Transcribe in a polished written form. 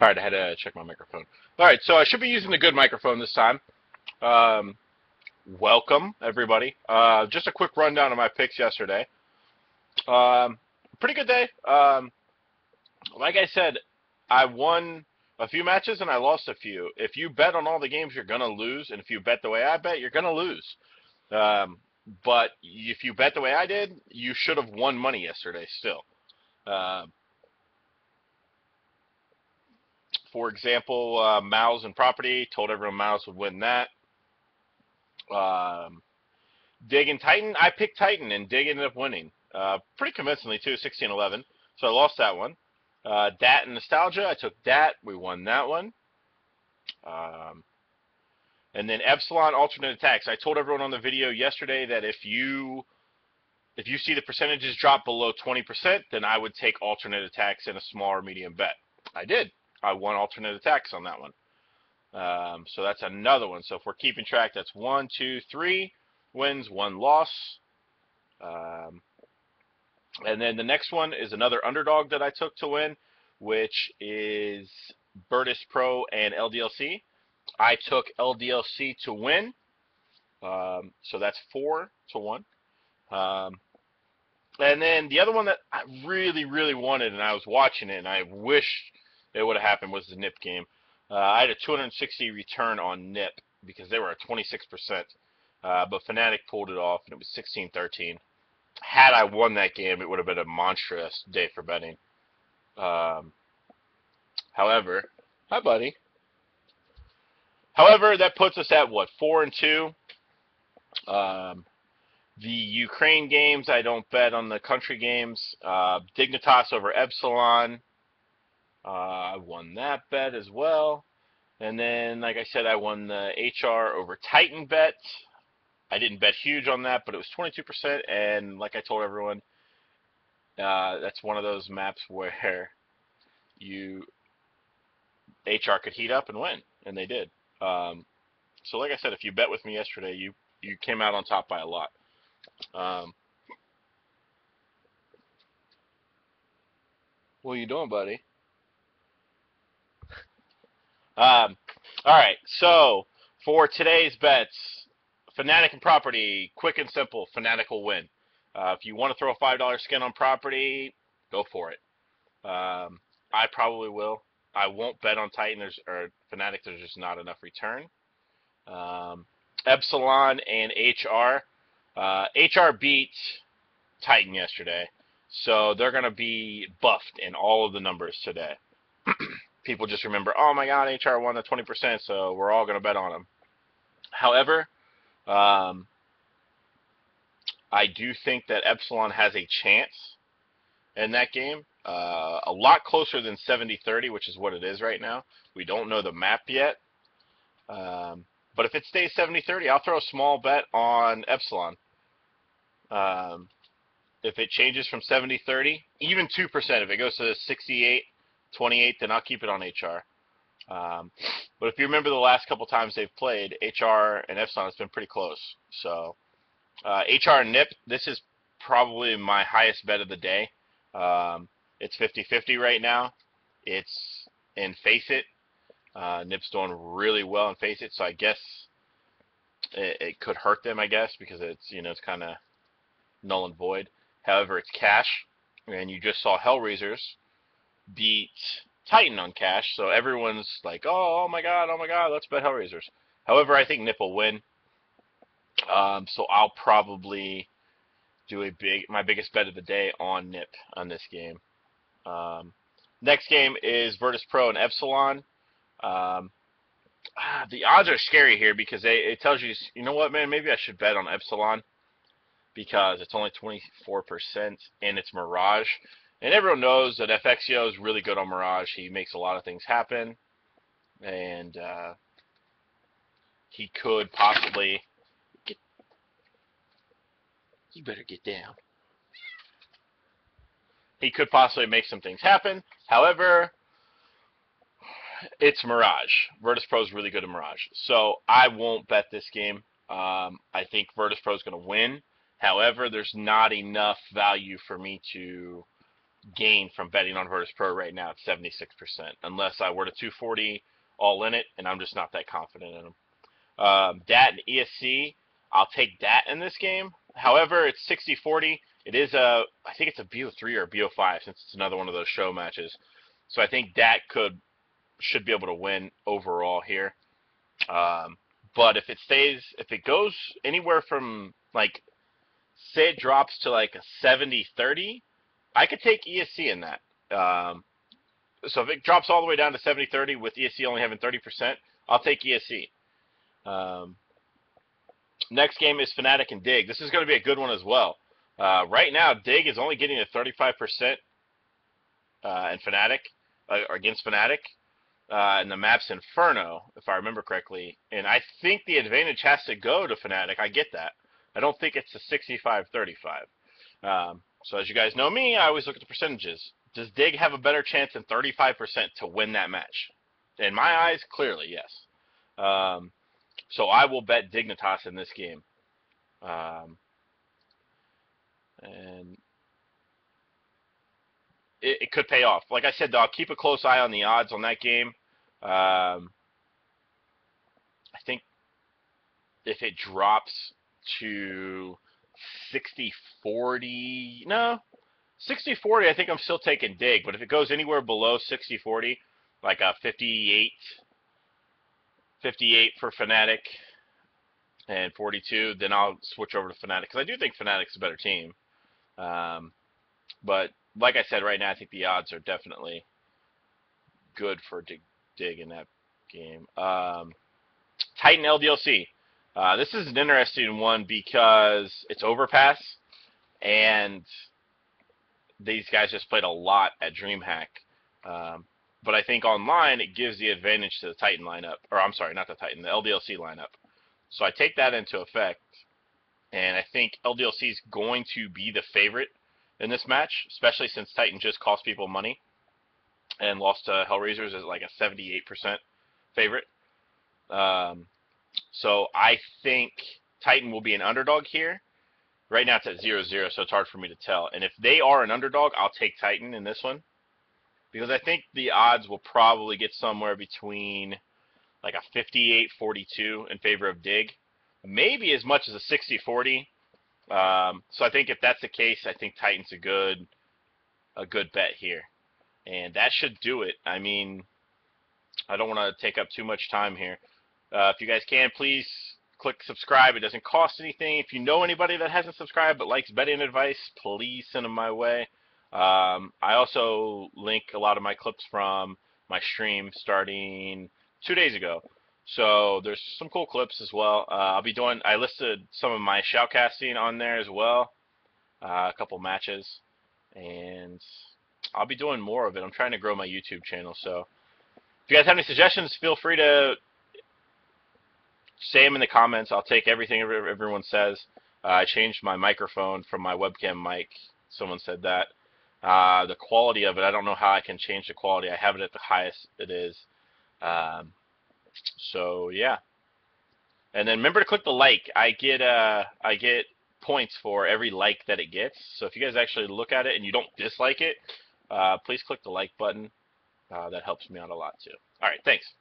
All right, I had to check my microphone. All right, so I should be using the good microphone this time. Um, Welcome, everybody. Just a quick rundown of my picks yesterday. Um, Pretty good day. Like I said, I won a few matches and I lost a few. If you bet on all the games, you're going to lose. And if you bet the way I bet, you're going to lose. Um, but if you bet the way I did, you should have won money yesterday still. Um, for example, Miles and Property, told everyone Miles would win that. Um, Dig and Titan, I picked Titan, and Dig ended up winning. Pretty convincingly, too, 16-11. So I lost that one. Dat and Nostalgia, I took Dat. We won that one. Um, and then Epsilon Alternate Attacks. I told everyone on the video yesterday that if you see the percentages drop below 20%, then I would take Alternate Attacks in a small or medium bet. I did. I won Alternate Attacks on that one. So that's another one. So if we're keeping track, that's 1, 2, 3 wins, 1 loss. And then the next one is another underdog that I took to win, which is Virtus Pro and LDLC. I took LDLC to win, so that's 4-1. And then the other one that I really, really wanted, and I was watching it, and I wish it would have happened, was the NIP game. I had a 260 return on NIP because they were at 26%, but Fnatic pulled it off, and it was 16-13. Had I won that game, it would have been a monstrous day for betting. However, hi, buddy. However, that puts us at, what, 4-2? The Ukraine games, I don't bet on the country games. Dignitas over Epsilon. I won that bet as well. And then, like I said, I won the HR over Titan bet. I didn't bet huge on that, but it was 22%. And like I told everyone, that's one of those maps where HR could heat up and win, and they did. So like I said, if you bet with me yesterday, you came out on top by a lot. What are you doing, buddy? All right, so for today's bets, Fnatic and Property, quick and simple, Fnatic will win. If you want to throw a $5 skin on Property, go for it. I probably will. I won't bet on Titan or Fnatic. There's just not enough return. Epsilon and HR. HR beat Titan yesterday, so they're going to be buffed in all of the numbers today. People just remember, oh my God, HR won the 20%, so we're all going to bet on them. However, I do think that Epsilon has a chance in that game. A lot closer than 70-30, which is what it is right now. We don't know the map yet. But if it stays 70-30, I'll throw a small bet on Epsilon. If it changes from 70-30, even 2%, if it goes to 68-28, then I'll keep it on HR. But if you remember the last couple times they've played, HR and Epsilon has been pretty close. So HR and NIP, this is probably my highest bet of the day. It's 50-50 right now. It's in Face It. NIP's doing really well in Face It, so I guess it could hurt them, I guess, because it's, it's kind of null and void. However, it's cash, and you just saw Hellraisers beat Titan on cash, so everyone's like, oh my God, let's bet Hellraisers. However, I think NIP will win, so I'll probably do my biggest bet of the day on NIP on this game. Next game is Virtus Pro and Epsilon. The odds are scary here because it tells you, you know what, man, maybe I should bet on Epsilon because it's only 24% and it's Mirage. And everyone knows that FXio is really good on Mirage. He makes a lot of things happen. And he could possibly... You better get down. He could possibly make some things happen. However, it's Mirage. Virtus Pro is really good at Mirage. So I won't bet this game. I think Virtus Pro is going to win. However, there's not enough value for me to gain from betting on Virtus Pro right now at 76%, unless I were to 240 all in it, and I'm just not that confident in them. Dat and ESC, I'll take Dat in this game. However, it's 60-40. It is I think it's a BO3 or a BO5 since it's another one of those show matches. So I think Dat should be able to win overall here. But if it goes anywhere from, like, say it drops to like a 70-30, I could take ESC in that. So if it drops all the way down to 70-30 with ESC only having 30%, I'll take ESC. Next game is Fnatic and Dig. This is going to be a good one as well. Right now, Dig is only getting a 35% in Fnatic, or against Fnatic. And the map's Inferno, if I remember correctly. And I think the advantage has to go to Fnatic. I get that. I don't think it's a 65-35. So as you guys know me, I always look at the percentages. Does Dig have a better chance than 35% to win that match? In my eyes, clearly, yes. So I will bet Dignitas in this game. And it could pay off. Like I said, though, I'll keep a close eye on the odds on that game. I think if it drops to 60-40, no, 60-40, I think I'm still taking Dig. But if it goes anywhere below 60-40, like a 58 for Fnatic and 42, then I'll switch over to Fnatic, because I do think Fnatic's a better team. But like I said, right now I think the odds are definitely good for Dig in that game. Titan LDLC. This is an interesting one because it's Overpass, and these guys just played a lot at DreamHack. But I think online it gives the advantage to the Titan lineup. Or I'm sorry, not the Titan, the LDLC lineup. So I take that into effect, and I think LDLC is going to be the favorite in this match, especially since Titan just cost people money and lost to Hellraisers as like a 78% favorite. So I think Titan will be an underdog here. Right now it's at 0-0, so it's hard for me to tell. And if they are an underdog, I'll take Titan in this one, because I think the odds will probably get somewhere between like a 58-42 in favor of Dig, maybe as much as a 60-40. So I think if that's the case, I think Titan's a good bet here. And that should do it. I mean, I don't want to take up too much time here. If you guys can, please click subscribe. It doesn't cost anything. If you know anybody that hasn't subscribed but likes betting advice, please send them my way. I also link a lot of my clips from my stream starting 2 days ago. So there's some cool clips as well. I listed some of my shoutcasting on there as well, a couple matches, and I'll be doing more of it. I'm trying to grow my YouTube channel, so if you guys have any suggestions, feel free to say them in the comments. I'll take everything everyone says. I changed my microphone from my webcam mic. Someone said that. The quality of it, I don't know how I can change the quality. I have it at the highest it is. So yeah, and then remember to click the like. I get points for every like that it gets. So if you guys actually look at it and you don't dislike it, please click the like button. That helps me out a lot too. All right, thanks.